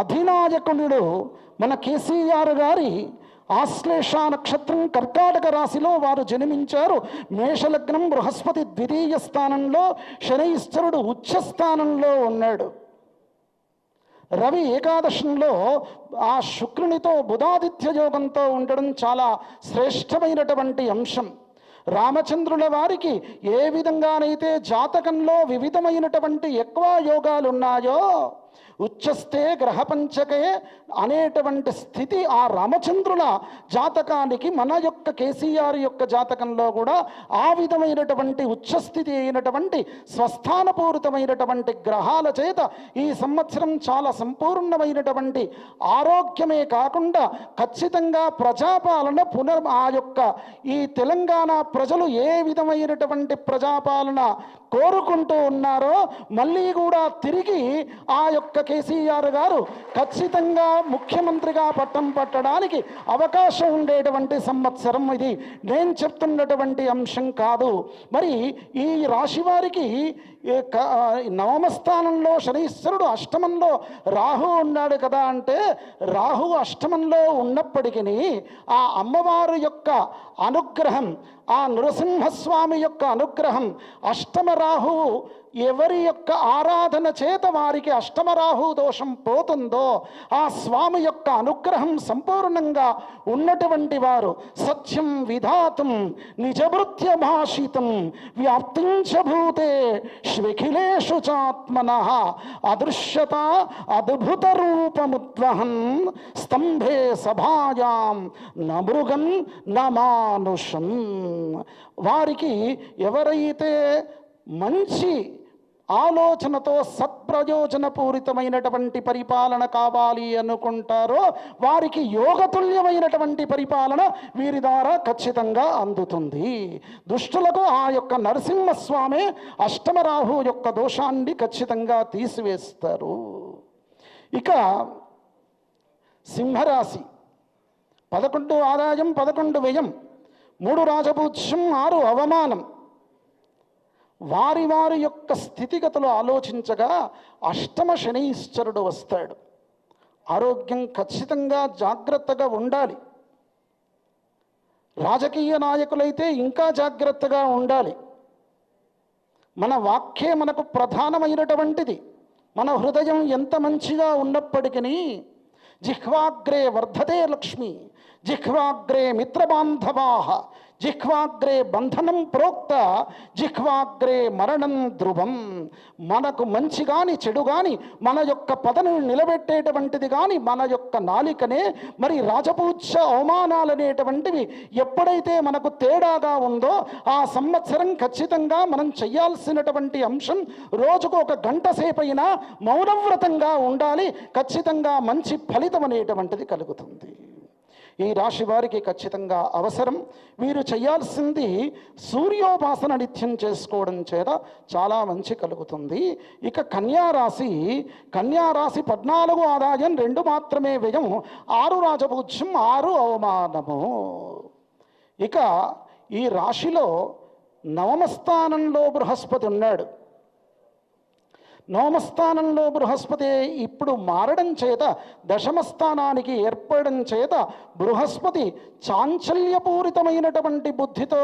అధినాయకుడు మన కేసీఆర్ గారి ఆశ్లేష నక్షత్రం కర్కాటక రాశిలో వారు జన్మించారు. మేషలగ్నం, బృహస్పతి ద్వితీయ స్థానంలో, శనైశ్వరుడు ఉచ్చ స్థానంలో ఉన్నాడు. రవి ఏకాదశంలో ఆ శుక్రునితో బుధాదిత్య యోగంతో ఉండడం చాలా శ్రేష్టమైనటువంటి అంశం. రామచంద్రుల వారికి ఏ విధంగానైతే జాతకంలో వివిధమైనటువంటి ఎక్కువ యోగాలు ఉన్నాయో, ఉచ్చస్తే గ్రహపంచకే అనేటువంటి స్థితి ఆ రామచంద్రుల జాతకానికి మన యొక్క కేసీఆర్ యొక్క జాతకంలో కూడా ఆ విధమైనటువంటి ఉచ్చస్థితి అయినటువంటి స్వస్థానపూరితమైనటువంటి గ్రహాల చేత ఈ సంవత్సరం చాలా సంపూర్ణమైనటువంటి ఆరోగ్యమే కాకుండా ఖచ్చితంగా ప్రజాపాలన ఆ యొక్క ఈ తెలంగాణ ప్రజలు ఏ విధమైనటువంటి ప్రజాపాలన కోరుకుంటూ ఉన్నారో మళ్ళీ కూడా తిరిగి ఆ యొక్క కేసీఆర్ గారు ఖచ్చితంగా ముఖ్యమంత్రిగా పట్టం పట్టడానికి అవకాశం ఉండేటువంటి సంవత్సరం ఇది. నేను చెప్తున్నటువంటి అంశం కాదు. మరి ఈ రాశి వారికి నవమ స్థానంలో శనీశ్వరుడు, అష్టమంలో రాహు ఉన్నాడు కదా అంటే, రాహు అష్టమంలో ఉన్నప్పటికీ ఆ అమ్మవారి యొక్క అనుగ్రహం, ఆ నృసింహస్వామి యొక్క అనుగ్రహం, అష్టమ రాహువు ఎవరి యొక్క ఆరాధన చేత వారికి అష్టమరాహు దోషం పోతుందో ఆ స్వామి యొక్క అనుగ్రహం సంపూర్ణంగా ఉన్నటువంటి వారు సత్యం విధాతం నిజభృత్య భాషితం వ్యాప్తించభూతే శ్విఖిలేషు చాత్మనః అదృశ్యత అద్భుత రూపముద్వహన్ స్తంభే సభాయాం నమృగం నమానుషం. వారికి ఎవరైతే మంచి ఆలోచనతో సత్ప్రయోజనపూరితమైనటువంటి పరిపాలన కావాలి అనుకుంటారో వారికి యోగతుల్యమైనటువంటి పరిపాలన వీరి ద్వారా ఖచ్చితంగా అందుతుంది. దుష్టులకు ఆ యొక్క నరసింహస్వామి అష్టమరాహు యొక్క దోషాన్ని ఖచ్చితంగా తీసివేస్తారు. ఇక సింహరాశి 11 ఆదాయం 11 వ్యయం, 3 రాజపూజ్యం 6 అవమానం. వారి వారి యొక్క స్థితిగతులు ఆలోచించగా అష్టమ శనీశ్వరుడు వస్తాడు. ఆరోగ్యం ఖచ్చితంగా జాగ్రత్తగా ఉండాలి. రాజకీయ నాయకులైతే ఇంకా జాగ్రత్తగా ఉండాలి. మన వాక్యే మనకు ప్రధానమైనటువంటిది. మన హృదయం ఎంత మంచిగా ఉన్నప్పటికీ జిహ్వాగ్రే వర్ధతే లక్ష్మి, జిహ్వాగ్రే మిత్రబాంధవాః, జిహ్వాగ్రే బంధనం ప్రోక్త, జిహ్వాగ్రే మరణం ధ్రువం. మనకు మంచి కానీ చెడు కానీ మన యొక్క పదను నిలబెట్టేటువంటిది కానీ మన యొక్క నాలికనే. మరి రాజపూజ్య అవమానాలనేటువంటివి ఎప్పుడైతే మనకు తేడాగా ఉందో ఆ సంవత్సరం ఖచ్చితంగా మనం చేయాల్సినటువంటి అంశం రోజుకు 1 గంట సేపైనా మౌనవ్రతంగా ఉండాలి. ఖచ్చితంగా మంచి ఫలితం అనేటువంటిది కలుగుతుంది. ఈ రాశి వారికి ఖచ్చితంగా అవసరం. వీరు చేయాల్సింది సూర్యోపాసన నిత్యం చేసుకోవడం చేత చాలా మంచి కలుగుతుంది. ఇక కన్యారాశి 14 ఆదాయం 2 మాత్రమే వ్యయం, 6 రాజపూజ్యం 6 అవమానము. ఇక ఈ రాశిలో నవమ స్థానంలో బృహస్పతి ఉన్నాడు. నవమ స్థానంలో బృహస్పతి ఇప్పుడు మారడం చేత దశమ స్థానానికి ఏర్పడడం చేత బృహస్పతి చాంచల్యపూరితమైనటువంటి బుద్ధితో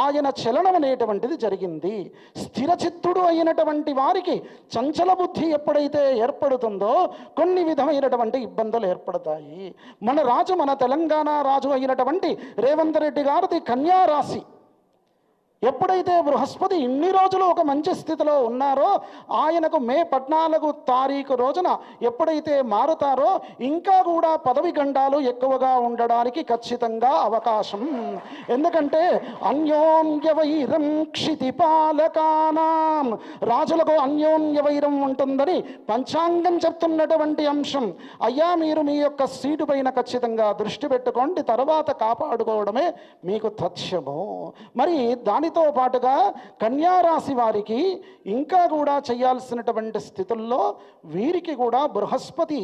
ఆయన చలనం అనేటువంటిది జరిగింది. స్థిరచిత్తుడు అయినటువంటి వారికి చంచల బుద్ధి ఎప్పుడైతే ఏర్పడుతుందో కొన్ని విధమైనటువంటి ఇబ్బందులు ఏర్పడతాయి. మన తెలంగాణ రాజు అయినటువంటి రేవంత్ రెడ్డి గారిది కన్యా రాశి. ఎప్పుడైతే బృహస్పతి ఇన్ని రోజులు ఒక మంచి స్థితిలో ఉన్నారో ఆయనకు మే 14 తారీఖు రోజున ఎప్పుడైతే మారుతారో ఇంకా కూడా పదవి గండాలు ఎక్కువగా ఉండడానికి ఖచ్చితంగా అవకాశం. ఎందుకంటే అన్యోన్య వైరం క్షితిపాలకానాం, రాజులకు అన్యోన్య వైరం ఉంటుందని పంచాంగం చెప్తున్నటువంటి అంశం. అయ్యా మీరు మీ యొక్క సీటు పైన ఖచ్చితంగా దృష్టి పెట్టుకోండి, తర్వాత కాపాడుకోవడమే మీకు తథ్యము. మరి దానితో పాటుగా కన్యారాశి వారికి ఇంకా కూడా చేయాల్సినటువంటి స్థితుల్లో వీరికి కూడా బృహస్పతి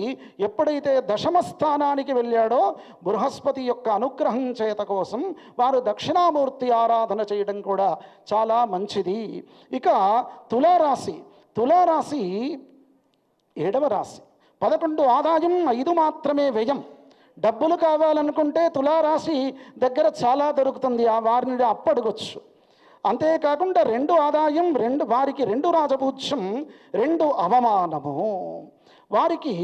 ఎప్పుడైతే దశమ స్థానానికి వెళ్ళాడో బృహస్పతి యొక్క అనుగ్రహం చేత కోసం వారు దక్షిణామూర్తి ఆరాధన చేయడం కూడా చాలా మంచిది. ఇక తులారాశి 7వ రాశి, 11 ఆదాయం, 5 మాత్రమే వ్యయం. డబ్బులు కావాలనుకుంటే తులారాశి దగ్గర చాలా దొరుకుతుంది, ఆ వారిని అప్పడగొచ్చు. అంతేకాకుండా 2 ఆదాయం, వారికి 2 రాజపూజ్యం, 2 అవమానము. వారికి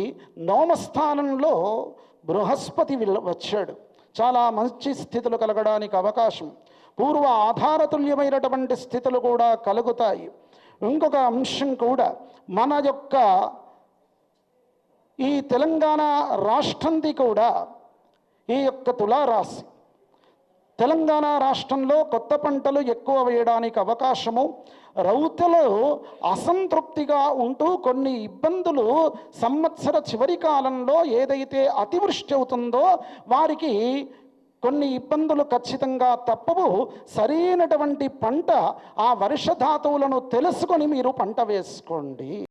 నవమస్థానంలో బృహస్పతి వచ్చాడు. చాలా మంచి స్థితులు కలగడానికి అవకాశం, పూర్వ ఆధారతుల్యమైనటువంటి స్థితులు కూడా కలుగుతాయి. ఇంకొక అంశం కూడా, మన యొక్క ఈ తెలంగాణ రాష్ట్రంది కూడా ఈ యొక్క తులారాశి, తెలంగాణ రాష్ట్రంలో కొత్త పంటలు ఎక్కువ వేయడానికి అవకాశము. రైతులు అసంతృప్తిగా ఉంటూ కొన్ని ఇబ్బందులు సంవత్సర చివరి కాలంలో ఏదైతే అతివృష్టి అవుతుందో వారికి కొన్ని ఇబ్బందులు ఖచ్చితంగా తప్పవు. సరైనటువంటి పంట, ఆ వర్షధాతువులను తెలుసుకొని మీరు పంట వేసుకోండి.